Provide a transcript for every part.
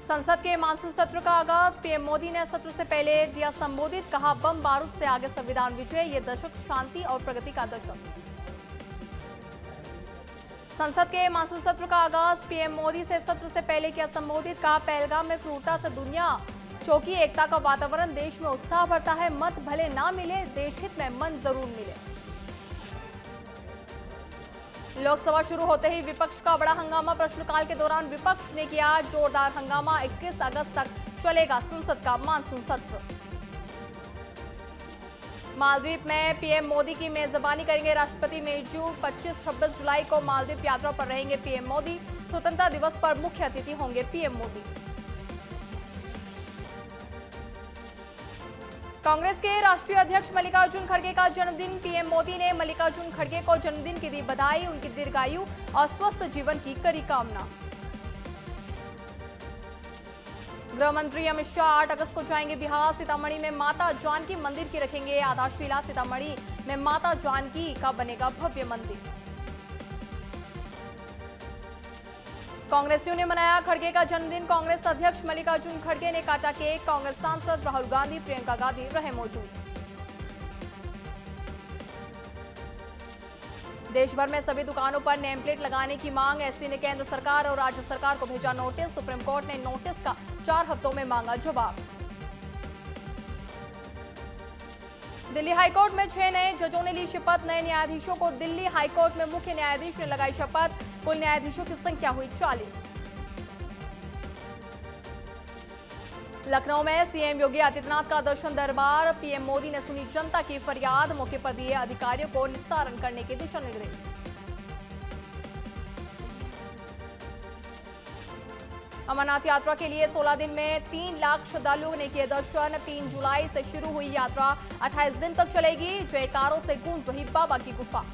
संसद के मानसून सत्र का आगाज। पीएम मोदी ने सत्र से पहले दिया संबोधित, कहा बम बारूद से आगे संविधान विजय, ये दशक शांति और प्रगति का दशक। संसद के मानसून सत्र का आगाज। पीएम मोदी से सत्र से पहले किया संबोधित, कहा पहलगाम में क्रूरता से दुनिया चौंकी, एकता का वातावरण, देश में उत्साह बढ़ता है, मत भले ना मिले, देश हित में मन जरूर मिले। लोकसभा शुरू होते ही विपक्ष का बड़ा हंगामा। प्रश्नकाल के दौरान विपक्ष ने किया जोरदार हंगामा। 21 अगस्त तक चलेगा संसद का मानसून सत्र। मालदीव में पीएम मोदी की मेजबानी करेंगे राष्ट्रपति मेजू। 25-26 जुलाई को मालदीव यात्रा पर रहेंगे पीएम मोदी। स्वतंत्रता दिवस पर मुख्य अतिथि होंगे पीएम मोदी। कांग्रेस के राष्ट्रीय अध्यक्ष मल्लिकार्जुन खड़गे का जन्मदिन। पीएम मोदी ने मल्लिकार्जुन खड़गे को जन्मदिन की दी बधाई, उनकी दीर्घायु और स्वस्थ जीवन की करी कामना। गृह मंत्री अमित शाह 8 अगस्त को जाएंगे बिहार। सीतामढ़ी में माता जानकी मंदिर की रखेंगे आधारशिला। सीतामढ़ी में माता जानकी का बनेगा भव्य मंदिर। कांग्रेसियों ने मनाया खड़गे का जन्मदिन। कांग्रेस अध्यक्ष मल्लिकार्जुन खड़गे ने काटा केक। कांग्रेस सांसद राहुल गांधी, प्रियंका गांधी रहे मौजूद। देश भर में सभी दुकानों पर नेम प्लेट लगाने की मांग। एससी ने केंद्र सरकार और राज्य सरकार को भेजा नोटिस। सुप्रीम कोर्ट ने नोटिस का 4 हफ्तों में मांगा जवाब। दिल्ली हाईकोर्ट में 6 नए जजों ने ली शपथ। नए न्यायाधीशों को दिल्ली हाईकोर्ट में मुख्य न्यायाधीश ने लगाई शपथ। कुल न्यायाधीशों की संख्या हुई 40। लखनऊ में सीएम योगी आदित्यनाथ का दर्शन दरबार। पीएम मोदी ने सुनी जनता की फरियाद, मौके पर दिए अधिकारियों को निस्तारण करने के दिशा निर्देश। अमरनाथ यात्रा के लिए 16 दिन में 3 लाख श्रद्धालुओं ने किए दर्शन। 3 जुलाई से शुरू हुई यात्रा 28 दिन तक चलेगी। जयकारों से गूंज रही बाबा की गुफा।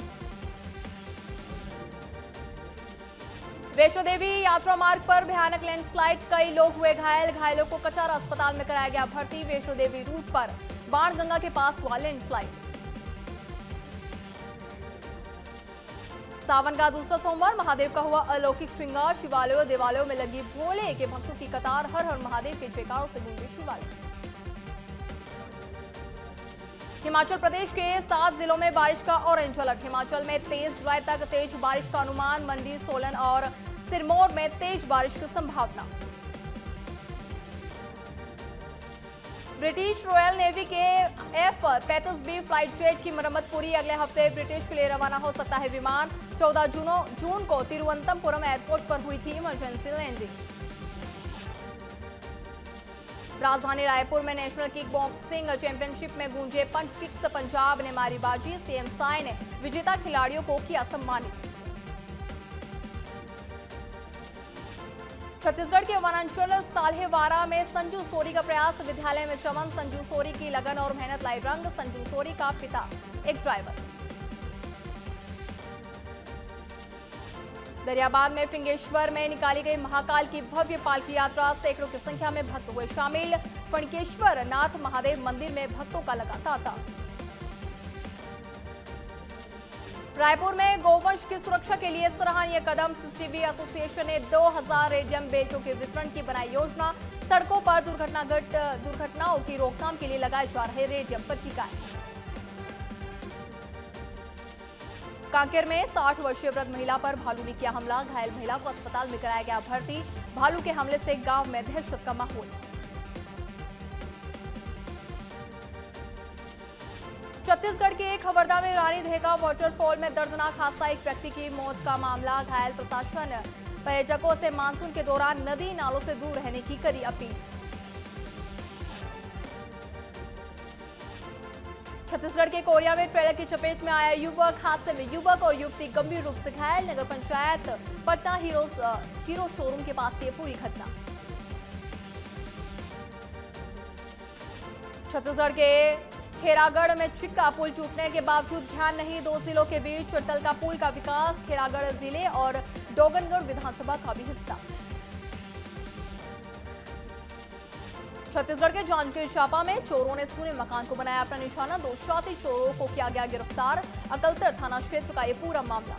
वैष्णो देवी यात्रा मार्ग पर भयानक लैंडस्लाइड, कई लोग हुए घायल। घायलों को कटारा अस्पताल में कराया गया भर्ती। वैष्णो देवी रूट पर बाणगंगा के पास हुआ लैंडस्लाइड। सावन का दूसरा सोमवार, महादेव का हुआ अलौकिक श्रृंगार। शिवालयों देवालयों में लगी भोले के भक्तों की कतार। हर हर महादेव के जयकारों से गूंजे शिवालय। हिमाचल प्रदेश के 7 जिलों में बारिश का ऑरेंज अलर्ट। हिमाचल में 23 जुलाई तक तेज बारिश का अनुमान। मंडी, सोलन और सिरमौर में तेज बारिश की संभावना। ब्रिटिश रॉयल नेवी के F-35B फ्लाइट जेट की मरम्मत पूरी। अगले हफ्ते ब्रिटिश के लिए रवाना हो सकता है विमान। 14 जून को तिरुवनंतपुरम एयरपोर्ट पर हुई थी इमरजेंसी लैंडिंग। राजधानी रायपुर में नेशनल किक बॉक्सिंग चैंपियनशिप में गूंजे पंच किक्स। पंजाब ने मारी बाजी। सीएम साय ने विजेता खिलाड़ियों को किया सम्मानित। छत्तीसगढ़ के वनांचल साल्हेवारा में संजू सोरी का प्रयास। विद्यालय में चमन। संजू सोरी की लगन और मेहनत लाई रंग। संजू सोरी का पिता एक ड्राइवर। दरियाबाद में फिंगेश्वर में निकाली गई महाकाल की भव्य पालकी यात्रा। सैकड़ों की संख्या में भक्त हुए शामिल। फणकेश्वर नाथ महादेव मंदिर में भक्तों का लगा तांता। रायपुर में गौवंश की सुरक्षा के लिए सराहनीय कदम। सीसीटीवी एसोसिएशन ने 2000 रेडियम बेल्टों के वितरण की बनाई योजना। सड़कों पर दुर्घटनाओं की रोकथाम के लिए लगाए जा रहे रेडियम पट्टिकाएं। कांकेर में 60 वर्षीय वृद्ध महिला पर भालू ने किया हमला। घायल महिला को अस्पताल में कराया गया भर्ती। भालू के हमले से गांव में दहशत का माहौल। छत्तीसगढ़ के खबरदा में रानी देहगा वाटरफॉल में दर्दनाक हादसा। एक व्यक्ति की मौत का मामला। घायल प्रशासन पर्यटकों से मानसून के दौरान नदी नालों से दूर रहने की करी अपील। छत्तीसगढ़ के कोरिया में ट्रेलर की चपेट में आया युवक। हादसे में युवक और युवती गंभीर रूप से घायल। नगर पंचायत पटना हीरो शोरूम के पास की पूरी घटना। छत्तीसगढ़ के खेरागढ़ में चिक्का पुल टूटने के बावजूद ध्यान नहीं। 2 जिलों के बीच टलका पुल का विकास। खेरागढ़ जिले और डोगनगढ़ विधानसभा का भी हिस्सा। छत्तीसगढ़ के जांजगीर चांपा में चोरों ने सूने मकान को बनाया अपना निशाना। 2 शातिर चोरों को किया गया गिरफ्तार। अकलतर थाना क्षेत्र का ये पूरा मामला।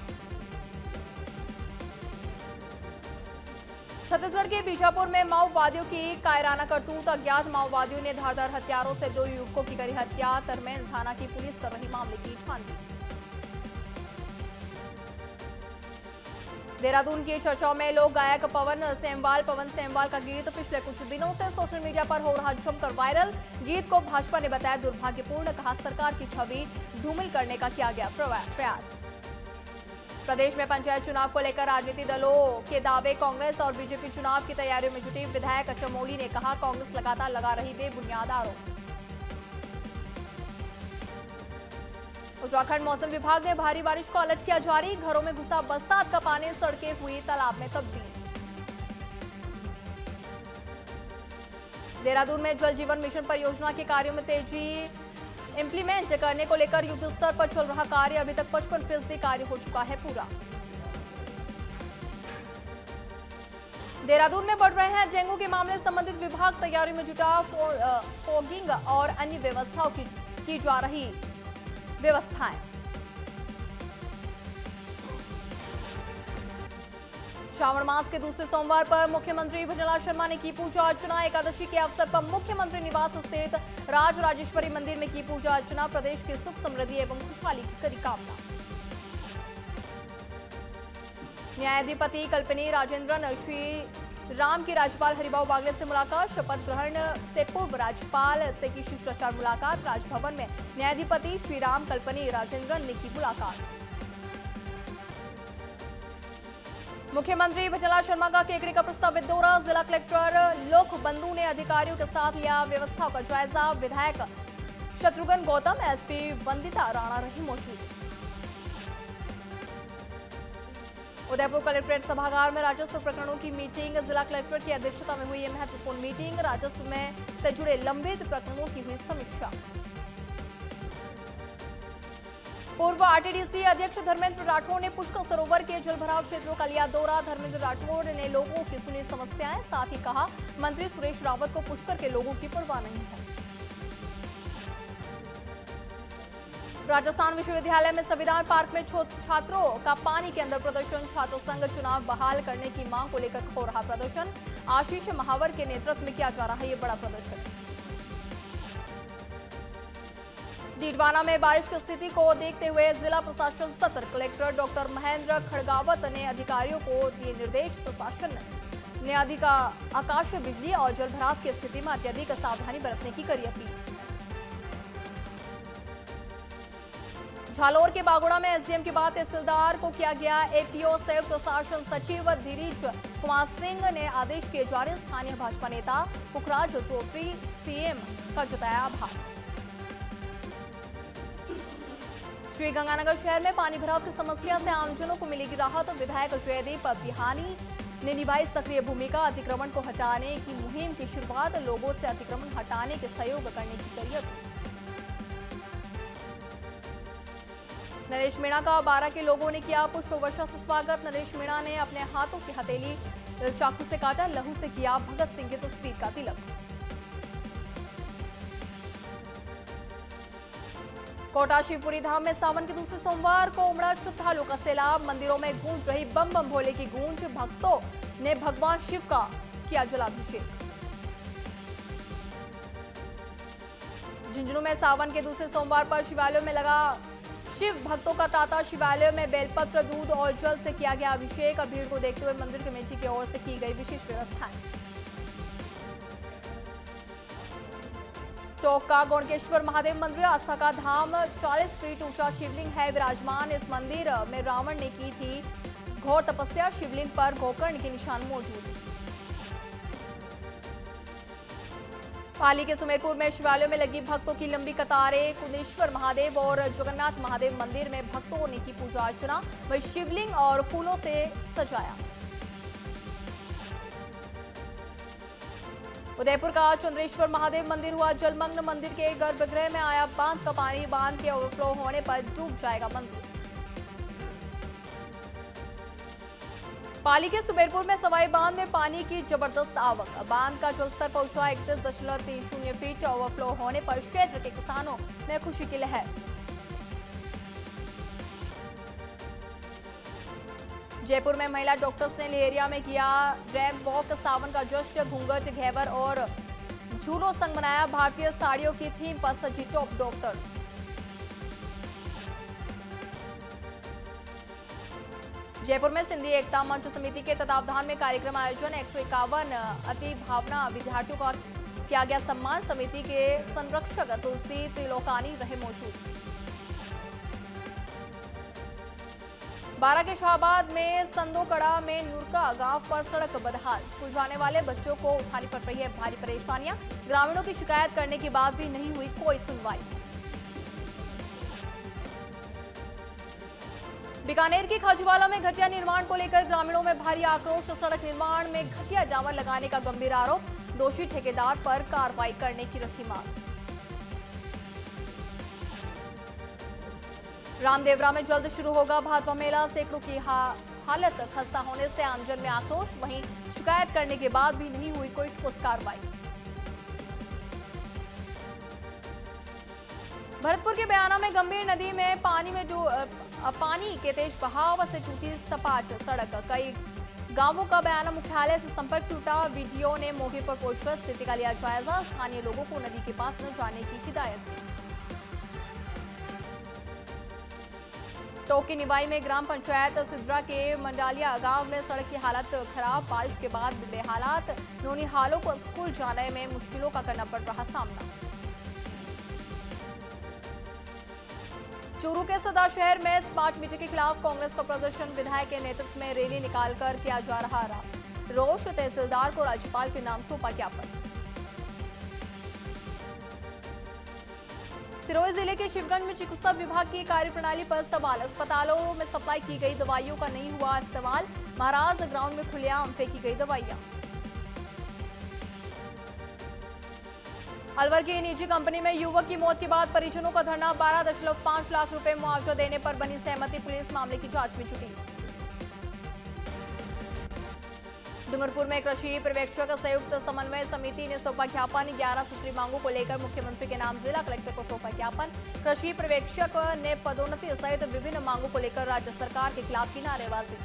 छत्तीसगढ़ के बीजापुर में माओवादियों की कायराना करतूत। अज्ञात माओवादियों ने धारदार हथियारों से 2 युवकों की करी हत्या। तरमेन थाना की पुलिस कर रही मामले की छानबीन। देहरादून की चर्चाओं में लोक गायक पवन सेमवाल का गीत पिछले कुछ दिनों से सोशल मीडिया पर हो रहा जमकर वायरल। गीत को भाजपा ने बताया दुर्भाग्यपूर्ण, कहा सरकार की छवि धूमिल करने का किया गया प्रयास। प्रदेश में पंचायत चुनाव को लेकर राजनीतिक दलों के दावे। कांग्रेस और बीजेपी चुनाव की तैयारियों में जुटी। विधायक चमोली ने कहा कांग्रेस लगातार लगा रही बेबुनियाद आरोप। उत्तराखंड मौसम विभाग ने भारी बारिश को अलर्ट किया जारी। घरों में घुसा बरसात का पानी, सड़कें हुई तालाब में तब्दील। देहरादून में जल जीवन मिशन परियोजना के कार्यों में तेजी। इंप्लीमेंट करने को लेकर युद्ध स्तर पर चल रहा कार्य। अभी तक 55% कार्य हो चुका है पूरा। देहरादून में बढ़ रहे हैं डेंगू के मामले। संबंधित विभाग तैयारी में जुटा। फॉगिंग और अन्य व्यवस्थाओं की जा रही व्यवस्थाएं। श्रावण मास के दूसरे सोमवार पर मुख्यमंत्री भजनलाल शर्मा ने की पूजा अर्चना। एकादशी के अवसर पर मुख्यमंत्री निवास स्थित राजराजेश्वरी मंदिर में की पूजा अर्चना। प्रदेश की सुख समृद्धि एवं खुशहाली की करी कामना। न्यायाधिपति कल्पनी राजेंद्रन श्री राम की राज्यपाल हरिभाऊ बागले से मुलाकात। शपथ ग्रहण से पूर्व राज्यपाल से की शिष्टाचार मुलाकात। राजभवन में न्यायाधिपति श्री राम कल्पनी राजेंद्रन ने की मुलाकात। मुख्यमंत्री भजनलाल शर्मा का केकड़ी का प्रस्तावित दौरा। जिला कलेक्टर लोक बंधु ने अधिकारियों के साथ लिया व्यवस्थाओं का जायजा। विधायक शत्रुघ्न गौतम, एसपी वंदिता राणा रही मौजूद। उदयपुर कलेक्ट्रेट सभागार में राजस्व प्रकरणों की मीटिंग। जिला कलेक्टर की अध्यक्षता में हुई यह महत्वपूर्ण मीटिंग। राजस्व में से जुड़े लंबित प्रकरणों की हुई समीक्षा। पूर्व आरटीडीसी अध्यक्ष धर्मेंद्र राठौड़ ने पुष्कर सरोवर के जलभराव क्षेत्रों का लिया दौरा। धर्मेंद्र राठौड़ ने लोगों की सुनी समस्याएं। साथ ही कहा मंत्री सुरेश रावत को पुष्कर के लोगों की परवाह नहीं है। राजस्थान विश्वविद्यालय में संविधान पार्क में छात्रों का पानी के अंदर प्रदर्शन। छात्र संघ चुनाव बहाल करने की मांग को लेकर हो रहा प्रदर्शन। आशीष महावर के नेतृत्व में किया जा रहा है ये बड़ा प्रदर्शन। डीडवाना में बारिश की स्थिति को देखते हुए जिला प्रशासन सतर्क। कलेक्टर डॉक्टर महेंद्र खड़गावत ने अधिकारियों को दिए निर्देश। प्रशासन ने आकाशीय बिजली और जलभराव की स्थिति में अत्यधिक सावधानी बरतने की करी अपील। झालोर के बागोड़ा में एसडीएम के बाद तहसीलदार को किया गया एपीओ। संयुक्त शासन सचिव धीरज कुमार सिंह ने आदेश किए जारी। स्थानीय भाजपा नेता पुखराज चौधरी सीएम का जताया आभार। श्री गंगानगर शहर में पानी भराव की समस्या से आमजनों को मिलेगी राहत। विधायक जयदीप बिहानी ने निभाई सक्रिय भूमिका। अतिक्रमण को हटाने की मुहिम की शुरुआत। लोगों से अतिक्रमण हटाने के सहयोग करने की करी अपील। नरेश मीणा का 12 के लोगों ने किया पुष्प वर्षा से स्वागत। नरेश मीणा ने अपने हाथों की हथेली चाकू से काटा। लहू से किया भगत सिंह की तस्वीर का तिलक। कोटा शिवपुरी धाम में सावन के दूसरे सोमवार को उमड़ा श्रद्धालुओं का सैलाब। मंदिरों में गूंज रही बम बम भोले की गूंज। भक्तों ने भगवान शिव का किया जलाभिषेक। झुंझुनू में सावन के दूसरे सोमवार पर शिवालयों में लगा शिव भक्तों का तांता। शिवालयों में बेलपत्र, दूध और जल से किया गया अभिषेक। भीड़ को देखते हुए मंदिर कमेटी की ओर से की गई विशेष व्यवस्थाएं। टोंक का गौणकेश्वर महादेव मंदिर आस्था का धाम। 40 फीट ऊंचा शिवलिंग है विराजमान। इस मंदिर में रावण ने की थी घोर तपस्या। शिवलिंग पर गोकर्ण के निशान मौजूद। पाली के सुमेरपुर में शिवालयों में लगी भक्तों की लंबी कतारें। कुंडेश्वर महादेव और जगन्नाथ महादेव मंदिर में भक्तों ने की पूजा अर्चना। वहीं शिवलिंग और फूलों से सजाया। उदयपुर का चंद्रेश्वर महादेव मंदिर हुआ जलमग्न। मंदिर के गर्भगृह में आया बांध का पानी। बांध के ओवरफ्लो होने पर डूब जाएगा मंदिर। पाली के सुमेरपुर में सवाई बांध में पानी की जबरदस्त आवक। बांध का जलस्तर पहुंचा 31.30 फीट। ओवरफ्लो होने पर क्षेत्र के किसानों में खुशी की लहर। जयपुर में महिला डॉक्टर्स ने लेहरिया में किया रैंप वॉक, सावन का जश्न, घूंघट, घेवर और झूलो संग मनाया। भारतीय साड़ियों की थीम पर सजी टॉप डॉक्टर्स। जयपुर में सिंधी एकता मंच समिति के तत्वावधान में कार्यक्रम आयोजन, 151 अति भावना विद्यार्थियों का किया गया सम्मान। समिति के संरक्षक तुलसी त्रिलोकानी रहे मौजूद। बारां के शाहबाद में संदोकड़ा में नुरका गांव पर सड़क बदहाल, स्कूल जाने वाले बच्चों को उठानी पड़ रही है भारी परेशानियां। ग्रामीणों की शिकायत करने के बाद भी नहीं हुई कोई सुनवाई। बीकानेर की खाजूवाला में घटिया निर्माण को लेकर ग्रामीणों में भारी आक्रोश, सड़क निर्माण में घटिया जावर लगाने का गंभीर आरोप, दोषी ठेकेदार पर कार्रवाई करने की रखी मांग। रामदेवरा में जल्द शुरू होगा भादवा मेला, सैकड़ों की हालत खस्ता होने से आमजन में आक्रोश, वहीं शिकायत करने के बाद भी नहीं हुई कोई ठोस कार्रवाई। भरतपुर के बयाना में गंभीर नदी में पानी के तेज बहाव से टूटी सपाट सड़क, कई गांवों का बयाना मुख्यालय से संपर्क टूटा। वीडियो ने मौके पर पहुंचकर स्थिति का लिया जायजा, स्थानीय लोगों को नदी के पास न जाने की हिदायत दी। टोक की निवाई में ग्राम पंचायत सिद्रा के मंडालिया गांव में सड़क की हालत खराब, बारिश के बाद बिगड़े हालात, नौनिहालों को स्कूल जाने में मुश्किलों का करना पड़ रहा सामना। चूरू के सदा शहर में स्मार्ट मीटर के खिलाफ कांग्रेस का प्रदर्शन, विधायक के नेतृत्व में रैली निकालकर किया जा रहा रोष, तहसीलदार को राज्यपाल के नाम सौंपा ज्ञापन। सिरोही जिले के शिवगंज में चिकित्सा विभाग की कार्यप्रणाली पर सवाल, अस्पतालों में सप्लाई की गई दवाइयों का नहीं हुआ इस्तेमाल, महाराज ग्राउंड में खुलेआम फेंकी गई दवाइयां। अलवर की निजी कंपनी में युवक की मौत के बाद परिजनों का धरना, 12.5 लाख रुपए मुआवजा देने पर बनी सहमति, पुलिस मामले की जांच में जुटी। डूंगरपुर में कृषि पर्यवेक्षक संयुक्त समन्वय समिति ने सौंपा ज्ञापन, 11 सूत्री मांगों को लेकर मुख्यमंत्री के नाम जिला कलेक्टर को सौंपा ज्ञापन। कृषि पर्यवेक्षक ने पदोन्नति सहित विभिन्न मांगों को लेकर राज्य सरकार के खिलाफ की नारेबाजी।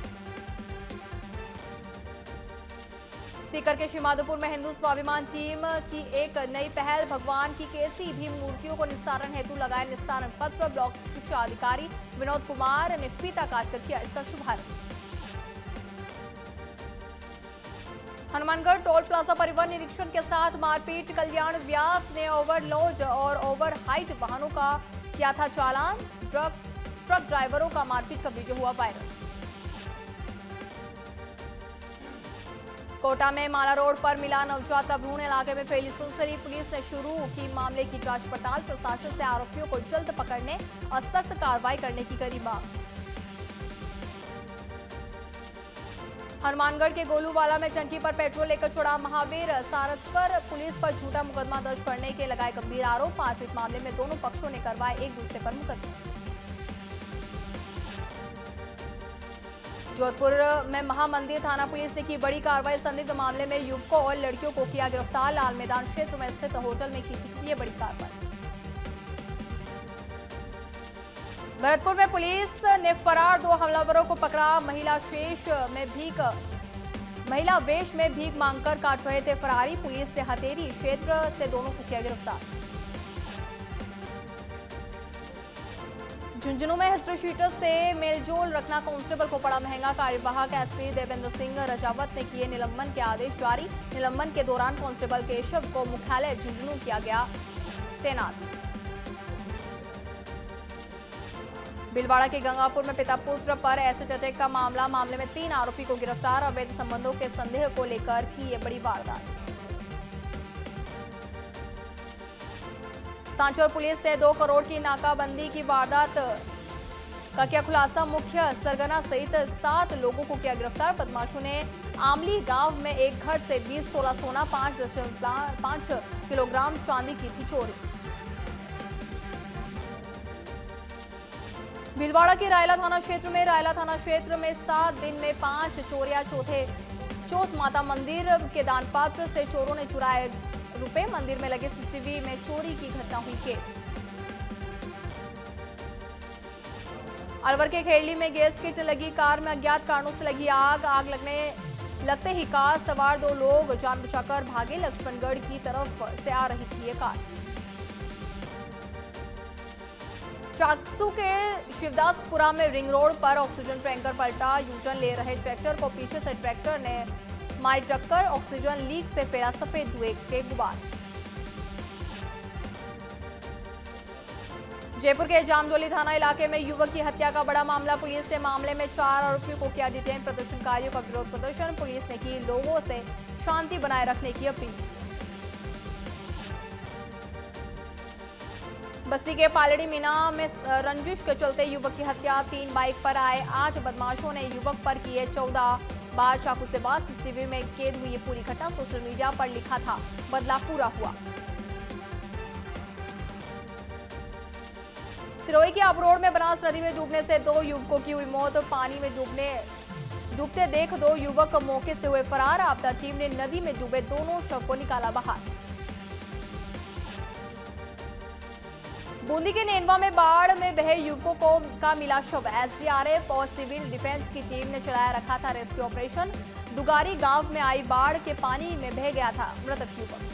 सीकर के श्रीमाधोपुर में हिंदू स्वाभिमान टीम की एक नई पहल, भगवान की केसी भीम मूर्तियों को निस्तारण हेतु लगाए निस्तारण पत्र, ब्लॉक शिक्षा अधिकारी विनोद कुमार ने फीता काटकर किया इसका शुभारंभ। हनुमानगढ़ टोल प्लाजा परिवहन निरीक्षण के साथ मारपीट, कल्याण व्यास ने ओवरलोड और ओवर हाइट वाहनों का किया था चालान, ट्रक ड्राइवरों का मारपीट का वीडियो हुआ वायरल। कोटा में माला रोड पर मिला नवजात का भ्रूण, इलाके में फैली सुनसरी, पुलिस ने शुरू की मामले की जांच पड़ताल, प्रशासन से आरोपियों को जल्द पकड़ने और सख्त कार्रवाई करने की करी मांग। हनुमानगढ़ के गोलूवाला में टंकी पर पेट्रोल लेकर छोड़ा महावीर सारस्कर, पुलिस पर झूठा मुकदमा दर्ज करने के लगाए गंभीर आरोप, मारपीट मामले में दोनों पक्षों ने करवाए एक दूसरे पर मुकदमा। जोधपुर में महामंदिर थाना पुलिस ने की बड़ी कार्रवाई, संदिग्ध मामले में युवकों और लड़कियों को किया गिरफ्तार, लाल मैदान क्षेत्र में स्थित होटल में की थी ये बड़ी कार्रवाई। भरतपुर में पुलिस ने फरार 2 हमलावरों को पकड़ा, महिला वेश में भीख मांगकर काट रहे थे फरारी, पुलिस से हथेरी क्षेत्र से दोनों को किया गिरफ्तार। झुंझुनू में हिस्ट्री शीटर से मेलजोल रखना कांस्टेबल को पड़ा महंगा, कार्यवाहक एसपी देवेंद्र सिंह रजावत ने किए निलंबन के आदेश जारी, निलंबन के दौरान कांस्टेबल केशव को मुख्यालय झुंझुनू किया गया तैनात। भीलवाड़ा के गंगापुर में पिता पुत्र पर एसिड अटैक का मामले में 3 आरोपी को गिरफ्तार, अवैध संबंधों के संदेह को लेकर की ये बड़ी वारदात। सांचौर पुलिस से 2 करोड़ की नाकाबंदी की वारदात का किया खुलासा, मुख्य सरगना सहित 7 लोगों को किया गिरफ्तार, बदमाशों ने आमली गांव में एक घर से 20 तोला सोना, 5 किलोग्राम चांदी की थी चोरी। भीलवाड़ा के रायला थाना क्षेत्र में 7 दिन में 5 चोरियां, चौथ माता मंदिर के दान पात्र से चोरों ने चुराए रुपए, मंदिर में लगे सीसीटीवी में चोरी की घटना हुई। अलवर के खेड़ली में गैस किट लगी कार में अज्ञात कारणों से लगी आग लगते ही कार सवार 2 लोग जान बचाकर भागे। लक्ष्मणगढ़ की तरफ से आ रही थी ये कार। चाकसू के शिवदासपुरा में रिंग रोड पर ऑक्सीजन टैंकर पलटा। यूटर्न ले रहे ट्रैक्टर को पीछे से ट्रैक्टर ने मारी टक्कर। ऑक्सीजन लीक से फैला सफेद धुएं के गुबार। जयपुर के जामडोली थाना इलाके में युवक की हत्या का बड़ा मामला। पुलिस ने मामले में 4 आरोपियों को किया डिटेन। प्रदर्शनकारियों का विरोध प्रदर्शन। पुलिस ने की लोगों से शांति बनाए रखने की अपील। बस्ती के पालड़ी मीना में रंजिश के चलते युवक की हत्या। 3 बाइक पर आए 8 बदमाशों ने युवक पर किए 14 बार चाकू से वार। सीसीटीवी में कैद हुई ये पूरी घटना। सोशल मीडिया पर लिखा था बदला पूरा हुआ। सिरोही के अबरोड में बनास नदी में डूबने से 2 युवकों की हुई मौत। पानी में डूबते देख 2 युवक मौके से हुए फरार। आपदा टीम ने नदी में डूबे दोनों शव को निकाला बाहर। बूंदी के नेनवा में बाढ़ में बहे युवकों का मिला शव। एसडीआरएफ और सिविल डिफेंस की टीम ने चलाया रखा था रेस्क्यू ऑपरेशन। दुगारी गांव में आई बाढ़ के पानी में बह गया था मृतक युवक।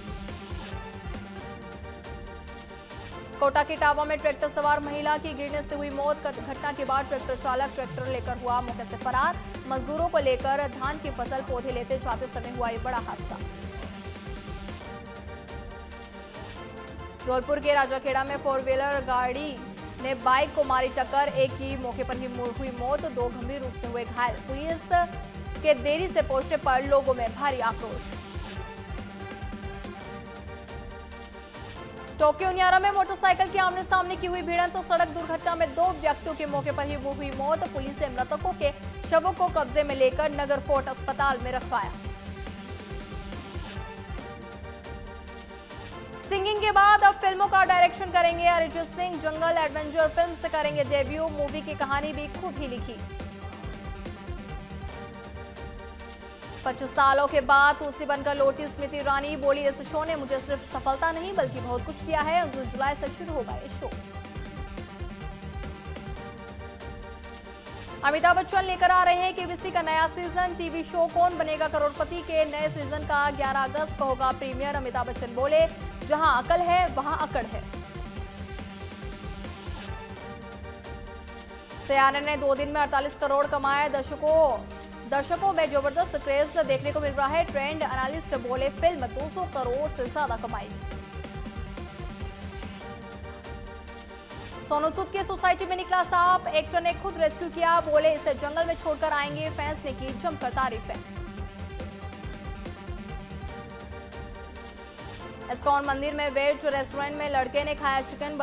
कोटा के टावा में ट्रैक्टर सवार महिला की गिरने से हुई मौत। घटना के बाद ट्रैक्टर चालक ट्रैक्टर लेकर हुआ मौके से फरार। मजदूरों को लेकर धान की फसल पौधे लेते जाते समय हुआ ये बड़ा हादसा। धौलपुर के राजाखेड़ा में 4 व्हीलर गाड़ी ने बाइक को मारी टक्कर। एक की मौके पर ही हुई मौत, 2 गंभीर रूप से हुए घायल। पुलिस के देरी से पहुंचने पर लोगों में भारी आक्रोश। टोक्यो उनियारा में मोटरसाइकिल की आमने सामने की हुई भिड़ंत। तो सड़क दुर्घटना में 2 व्यक्तियों की मौके पर ही हुई मौत। पुलिस ने मृतकों के शवों को कब्जे में लेकर नगर फोर्ट अस्पताल में रखवाया। सिंगिंग के बाद अब फिल्मों का डायरेक्शन करेंगे अरिजीत सिंह। जंगल एडवेंचर फिल्म से करेंगे डेब्यू। मूवी की कहानी भी खुद ही लिखी। 25 सालों के बाद तुलसी बनकर लौटी स्मृति ईरानी। बोली, इस शो ने मुझे सिर्फ सफलता नहीं बल्कि बहुत कुछ दिया है। 29 जुलाई से शुरू होगा ये शो। अमिताभ बच्चन लेकर आ रहे हैं केबीसी का नया सीजन। टीवी शो कौन बनेगा करोड़पति के नए सीजन का 11 अगस्त को होगा प्रीमियर। अमिताभ बच्चन बोले, जहां अकल है वहां अकड़ है। सयाने ने 2 दिन में 48 करोड़ कमाए। दर्शकों में जबरदस्त क्रेज देखने को मिल रहा है। ट्रेंड एनालिस्ट बोले, फिल्म 200 करोड़ से ज्यादा कमाई। सोनू सूद की सोसाइटी में निकला सांप। एक्टर ने खुद रेस्क्यू किया। बोले, इसे जंगल में छोड़कर आएंगे। फैंस ने की जमकर तारीफें। इस्कॉन मंदिर में वेज रेस्टोरेंट में लड़के ने खाया चिकन।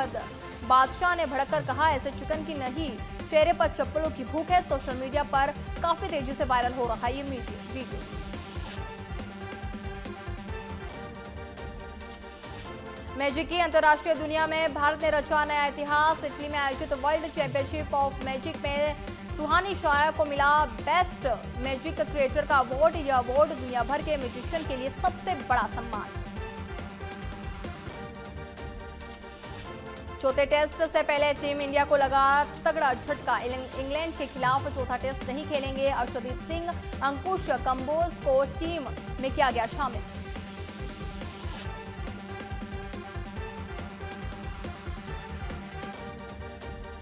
बादशाह ने भड़ककर कहा, ऐसे चिकन की नहीं, चेहरे पर चप्पलों की भूख है। सोशल मीडिया पर काफी तेजी से वायरल हो रहा है ये वीडियो। मैजिक की अंतर्राष्ट्रीय दुनिया में भारत ने रचा नया इतिहास। इटली में आयोजित वर्ल्ड चैंपियनशिप ऑफ मैजिक में सुहानी शाया को मिला बेस्ट मैजिक क्रिएटर का अवार्ड। यह अवार्ड दुनिया भर के म्यूजिशियन के लिए सबसे बड़ा सम्मान। चौथे टेस्ट से पहले टीम इंडिया को लगा तगड़ा झटका। इंग्लैंड के खिलाफ चौथा टेस्ट नहीं खेलेंगे। अर्शदीप सिंह, अंकुश कंबोज को टीम में किया गया शामिल।